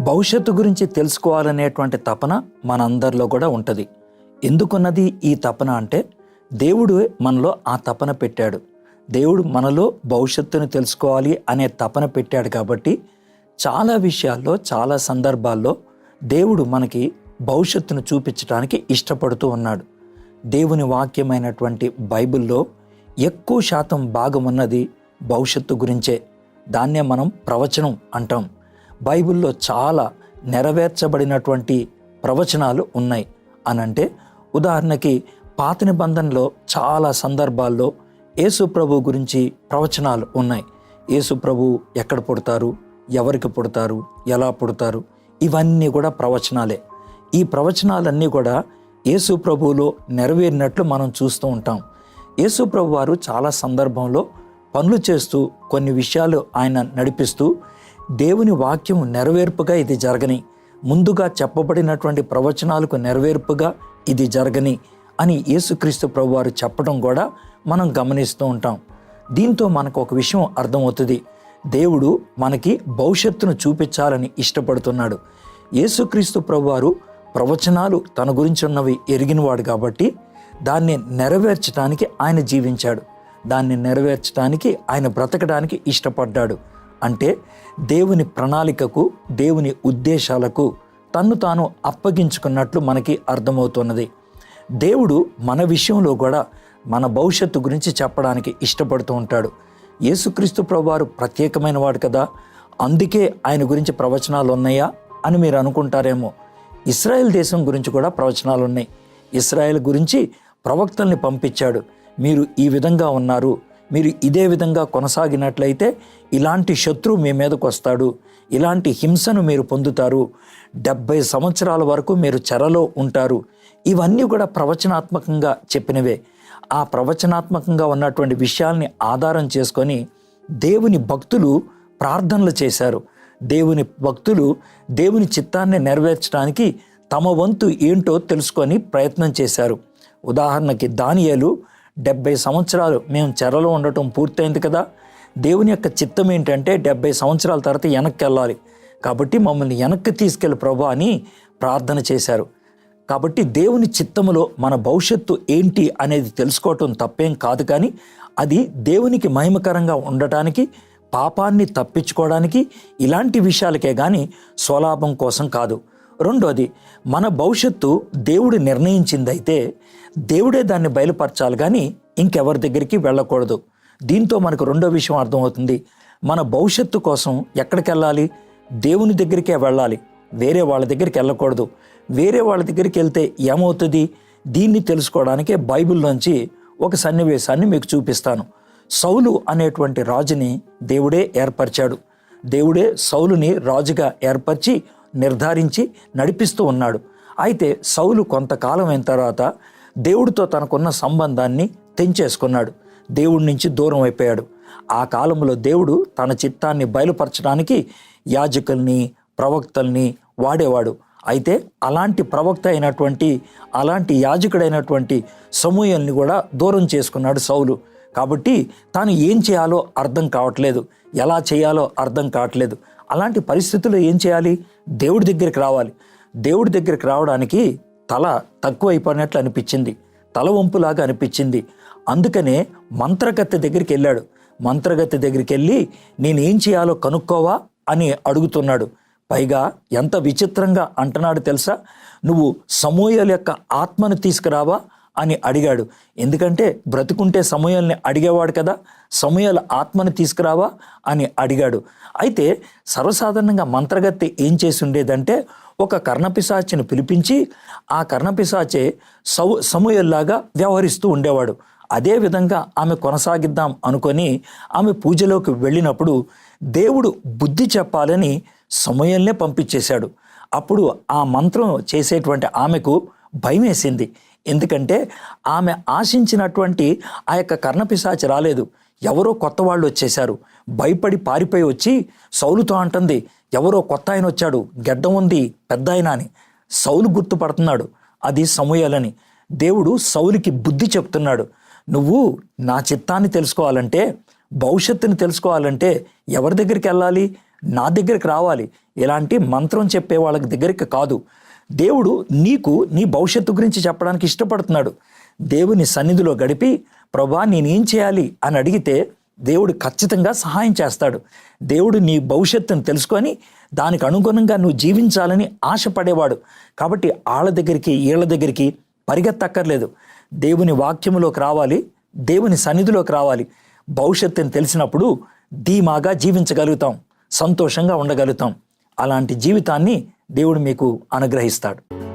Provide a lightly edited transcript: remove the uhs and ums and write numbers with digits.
భవిష్యత్తు గురించి తెలుసుకోవాలనేటువంటి తపన మనందరిలో కూడా ఉంటుంది. ఎందుకున్నది ఈ తపన అంటే దేవుడు మనలో ఆ తపన పెట్టాడు. దేవుడు మనలో భవిష్యత్తును తెలుసుకోవాలి అనే తపన పెట్టాడు. కాబట్టి చాలా విషయాల్లో చాలా సందర్భాల్లో దేవుడు మనకి భవిష్యత్తును చూపించడానికి ఇష్టపడుతూ ఉన్నాడు. దేవుని వాక్యమైనటువంటి బైబిల్లో ఎక్కువ శాతం భాగం ఉన్నది భవిష్యత్తు గురించే. దాన్నే మనం ప్రవచనం అంటాం. బైబిల్లో చాలా నెరవేర్చబడినటువంటి ప్రవచనాలు ఉన్నాయి అనంటే, ఉదాహరణకి పాత నిబంధనలో చాలా సందర్భాల్లో యేసు ప్రభు గురించి ప్రవచనాలు ఉన్నాయి. యేసు ప్రభు ఎక్కడ పుడతారు, ఎవరికి పుడతారు, ఎలా పుడతారు, ఇవన్నీ కూడా ప్రవచనాలే. ఈ ప్రవచనాలన్నీ కూడా యేసు ప్రభువులో నెరవేరినట్లు మనం చూస్తూ ఉంటాం. యేసు ప్రభు వారు చాలా సందర్భంలో పనులు చేస్తూ కొన్ని విషయాలు ఆయన నడిపిస్తూ దేవుని వాక్యం నెరవేర్పుగా ఇది జరగని, ముందుగా చెప్పబడినటువంటి ప్రవచనాలకు నెరవేర్పుగా ఇది జరగని అని యేసుక్రీస్తు ప్రభు వారు చెప్పడం కూడా మనం గమనిస్తూ ఉంటాం. దీంతో మనకు ఒక విషయం అర్థమవుతుంది. దేవుడు మనకి భవిష్యత్తును చూపించాలని ఇష్టపడుతున్నాడు. యేసుక్రీస్తు ప్రభు వారు ప్రవచనాలు తన గురించి ఉన్నవి ఎరిగినవాడు కాబట్టి దాన్ని నెరవేర్చడానికి ఆయన జీవించాడు. దాన్ని నెరవేర్చడానికి ఆయన బ్రతకడానికి ఇష్టపడ్డాడు. అంటే దేవుని ప్రణాళికకు, దేవుని ఉద్దేశాలకు తన్ను తాను అప్పగించుకున్నట్లు మనకి అర్థమవుతున్నది. దేవుడు మన విషయంలో కూడా మన భవిష్యత్తు గురించి చెప్పడానికి ఇష్టపడుతూ ఉంటాడు. యేసుక్రీస్తు ప్రభువారు ప్రత్యేకమైన వాడు కదా, అందుకే ఆయన గురించి ప్రవచనాలు ఉన్నాయా అని మీరు అనుకుంటారేమో. ఇశ్రాయేల్ దేశం గురించి కూడా ప్రవచనాలు ఉన్నాయి. ఇశ్రాయేల్ గురించి ప్రవక్తల్ని పంపించాడు. మీరు ఈ విధంగా ఉన్నారు, మీరు ఇదే విధంగా కొనసాగినట్లయితే ఇలాంటి శత్రువు మీ మీదకు వస్తాడు, ఇలాంటి హింసను మీరు పొందుతారు, 70 సంవత్సరాల వరకు మీరు చెరలో ఉంటారు. ఇవన్నీ కూడా ప్రవచనాత్మకంగా చెప్పినవే. ఆ ప్రవచనాత్మకంగా ఉన్నటువంటి విషయాల్ని ఆధారం చేసుకొని దేవుని భక్తులు ప్రార్థనలు చేశారు. దేవుని భక్తులు దేవుని చిత్తాన్ని నెరవేర్చడానికి తమ వంతు ఏంటో తెలుసుకొని ప్రయత్నం చేశారు. ఉదాహరణకి దానియేలు 70 సంవత్సరాలు మేము చెరలో ఉండటం పూర్తయింది కదా, దేవుని యొక్క చిత్తం ఏంటంటే 70 సంవత్సరాల తర్వాత వెనక్కి వెళ్ళాలి, కాబట్టి మమ్మల్ని వెనక్కి తీసుకెళ్ళి ప్రభా అని ప్రార్థన చేశారు. కాబట్టి దేవుని చిత్తములో మన భవిష్యత్తు ఏంటి అనేది తెలుసుకోవటం తప్పేం కాదు, కానీ అది దేవునికి మహిమకరంగా ఉండటానికి, పాపాన్ని తప్పించుకోవడానికి, ఇలాంటి విషయాలకే కానీ స్వలాభం కోసం కాదు. రెండోది, మన భవిష్యత్తు దేవుడు నిర్ణయించిందైతే దేవుడే దాన్ని బయలుపరచాలి, కానీ ఇంకెవరి దగ్గరికి వెళ్ళకూడదు. దీంతో మనకు రెండో విషయం అర్థమవుతుంది. మన భవిష్యత్తు కోసం ఎక్కడికి వెళ్ళాలి? దేవుని దగ్గరికే వెళ్ళాలి, వేరే వాళ్ళ దగ్గరికి వెళ్ళకూడదు. వేరే వాళ్ళ దగ్గరికి వెళ్తే ఏమవుతుంది? దీన్ని తెలుసుకోవడానికే బైబిల్లోంచి ఒక సన్నివేశాన్ని మీకు చూపిస్తాను. సౌలు అనేటువంటి రాజుని దేవుడే ఏర్పరిచాడు. దేవుడే సౌలుని రాజుగా ఏర్పరిచి నిర్ధారించి నడిపిస్తూ ఉన్నాడు. అయితే సౌలు కొంతకాలం అయిన తర్వాత దేవుడితో తనకున్న సంబంధాన్ని తెంచేసుకున్నాడు. దేవుడి నుంచి దూరం అయిపోయాడు. ఆ కాలంలో దేవుడు తన చిత్తాన్ని బయలుపరచడానికి యాజకుల్ని, ప్రవక్తల్ని వాడేవాడు. అయితే అలాంటి ప్రవక్త అయినటువంటి, అలాంటి యాజకుడైనటువంటి సమూయేలుని కూడా దూరం చేసుకున్నాడు సౌలు. కాబట్టి తాను ఏం చేయాలో అర్థం కావట్లేదు, ఎలా చేయాలో అర్థం కావట్లేదు. అలాంటి పరిస్థితుల్లో ఏం చేయాలి? దేవుడి దగ్గరికి రావాలి. దేవుడి దగ్గరికి రావడానికి తల తక్కువ అయిపోయినట్లు అనిపించింది, తల వంపులాగా అనిపించింది. అందుకనే మంత్రగత్తె దగ్గరికి వెళ్ళాడు. మంత్రగత్తె దగ్గరికి వెళ్ళి నేనేం చేయాలో కనుక్కోవా అని అడుగుతున్నాడు. పైగా ఎంత విచిత్రంగా అంటున్నాడు తెలుసా? నువ్వు సమూయేలు యొక్క ఆత్మను తీసుకురావా అని అడిగాడు. ఎందుకంటే బ్రతుకుంటే సమూయేలుని అడిగేవాడు కదా, సమూయేలు ఆత్మను తీసుకురావా అని అడిగాడు. అయితే సర్వసాధారణంగా మంత్రగత్తె ఏం చేసి ఉండేదంటే ఒక కర్ణపిశాచిని పిలిపించి ఆ కర్ణపిశాచే సమూయేలులాగా వ్యవహరిస్తూ ఉండేవాడు. అదే విధంగా ఆమె కొనసాగిద్దాం అనుకొని ఆమె పూజలోకి వెళ్ళినప్పుడు దేవుడు బుద్ధి చెప్పాలని సమూయేలునే పంపించేశాడు. అప్పుడు ఆ మంత్రం చేసేటువంటి ఆమెకు భయం వేసింది. ఎందుకంటే ఆమె ఆశించినటువంటి ఆ యొక్క కర్ణపిశాచి రాలేదు, ఎవరో కొత్త వాళ్ళు వచ్చేశారు. భయపడి పారిపోయి వచ్చి సౌలుతో అంటుంది, ఎవరో కొత్త ఆయన వచ్చాడు, గెడ్డం ఉంది, పెద్ద ఆయన అని. సౌలు గుర్తుపడుతున్నాడు అది సమూయేలని. దేవుడు సౌలుకి బుద్ధి చెప్తున్నాడు. నువ్వు నా చిత్తాన్ని తెలుసుకోవాలంటే, భవిష్యత్తుని తెలుసుకోవాలంటే ఎవరి దగ్గరికి వెళ్ళాలి? నా దగ్గరికి రావాలి. ఎలాంటి మంత్రం చెప్పే వాళ్ళ దగ్గరికి కాదు. దేవుడు నీకు నీ భవిష్యత్తు గురించి చెప్పడానికి ఇష్టపడుతున్నాడు. దేవుని సన్నిధిలో గడిపి ప్రభా నేనేం చేయాలి అని అడిగితే దేవుడు ఖచ్చితంగా సహాయం చేస్తాడు. దేవుడు నీ భవిష్యత్తును తెలుసుకొని దానికి అనుగుణంగా నువ్వు జీవించాలని ఆశపడేవాడు. కాబట్టి వాళ్ళ దగ్గరికి వీళ్ళ దగ్గరికి పరిగెత్తక్కర్లేదు. దేవుని వాక్యములోకి రావాలి, దేవుని సన్నిధిలోకి రావాలి. భవిష్యత్తుని తెలిసినప్పుడు ధీమాగా జీవించగలుగుతాం, సంతోషంగా ఉండగలుగుతాం. అలాంటి జీవితాన్ని దేవుడు మీకు అనుగ్రహిస్తాడు.